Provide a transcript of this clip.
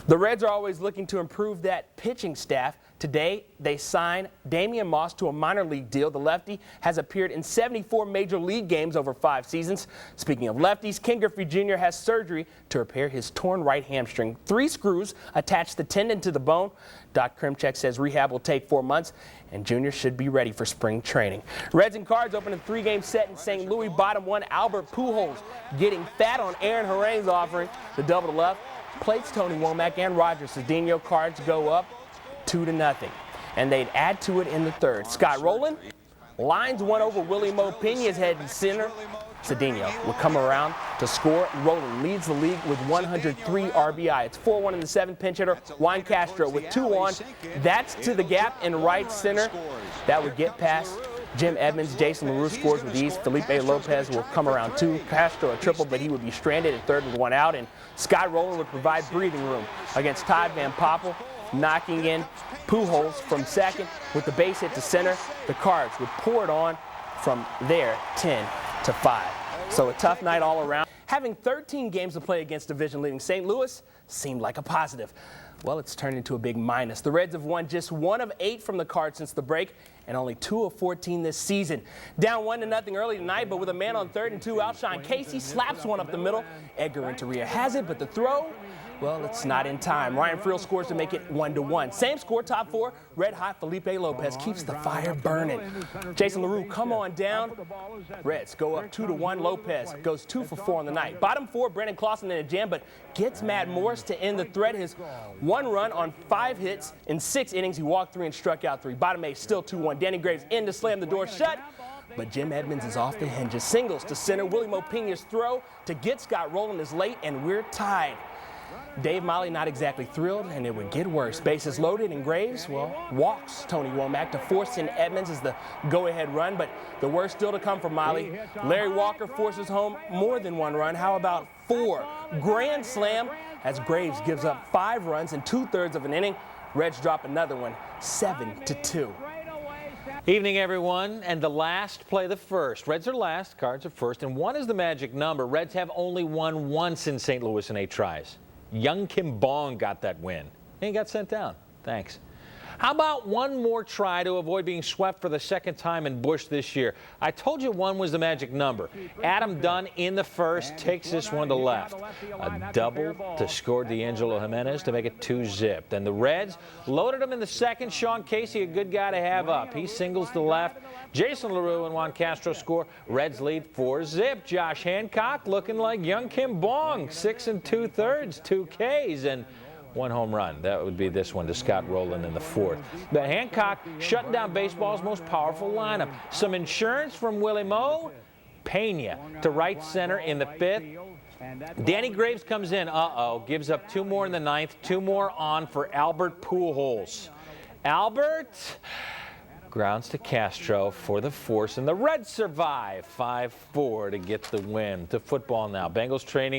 The Reds are always looking to improve that pitching staff. Today, they signed Damian Moss to a minor league deal. The lefty has appeared in 74 major league games over 5 seasons. Speaking of lefties, Ken Griffey Jr. has surgery to repair his torn right hamstring. 3 screws attach the tendon to the bone. Doc Krimchek says rehab will take 4 months, and Jr. should be ready for spring training. Reds and Cards open a 3-game set in St. Louis. Bottom 1, Albert Pujols getting fat on Aaron Harane's offering. The double to left plates Tony Womack and Roger Cedeno. Cards go up 2-0, and they'd add to it in the third. Scott Rowland lines one over Willie Mo Pena's head in center. Cedeno will come around to score. Rowland leads the league with 103 RBI. It's 4-1 in the 7th. Pinch hitter Juan Castro with 2 on. That's to the gap in right center. That would get past Jim Edmonds. Jason LaRue scores with ease. Felipe Lopez will come around 2. Castro a triple, but he would be stranded at third with 1 out. And Scott Rowland would provide breathing room against Todd Van Poppel, knocking in Pujols from second with the base hit to center. The Cards would pour it on from there, 10-5. So a tough night all around. Having 13 games to play against division-leading St. Louis seemed like a positive. Well, it's turned into a big minus. The Reds have won just 1 of 8 from the Cards since the break, and only 2 of 14 this season. Down 1-0 early tonight, but with a man on third and 2 out, Sean Casey slaps one up the middle. Edgar Renteria has it, but the throw, well, it's not in time. Ryan Friel scores to make it 1-1. Same score, top 4. Red hot Felipe Lopez keeps the fire burning. Jason LaRue, come on down. Reds go up 2-1. Lopez goes 2 for 4 on the night. Bottom 4, Brandon Clausen in a jam, but gets Matt Morris to end the threat. His 1 run on 5 hits in 6 innings. He walked 3 and struck out 3. Bottom 8, still 2-1. Danny Graves in to slam the door shut, but Jim Edmonds is off the hinges. Singles to center. Willie Mo Pena's throw to get Scott Rowland is late, and we're tied. Dave Miley not exactly thrilled, and it would get worse. Bases loaded, and Graves, well, walks Tony Womack to force in Edmonds as the go-ahead run, but the worst still to come for Miley. Larry Walker forces home more than 1 run. How about 4? Grand slam as Graves gives up 5 runs in 2/3 of an inning. Reds drop another one, 7-2. Evening, everyone, and the last play the first. Reds are last, Cards are first, and 1 is the magic number. Reds have only won once in St. Louis in 8 tries. Young Kim Bong got that win. He got sent down. Thanks. How about 1 more try to avoid being swept for the 2nd time in Busch this year? I told you 1 was the magic number. Adam Dunn in the first takes this one to left. A double to score D'Angelo Jimenez to make it 2-zip. Then the Reds loaded him in the 2nd. Sean Casey, a good guy to have up. He singles to left. Jason LaRue and Juan Castro score. Reds lead 4-zip. Josh Hancock looking like young Kim Bong. 6 2/3, 2 Ks, and 1 home run. That would be this one to Scott Rowland in the 4th. But Hancock shutting down baseball's most powerful lineup. Some insurance from Willie Mo. Pena to right center in the 5th. Danny Graves comes in. Gives up 2 more in the 9th. 2 more on for Albert Pujols. Albert grounds to Castro for the force, and the Reds survive 5-4 to get the win. To football now. Bengals training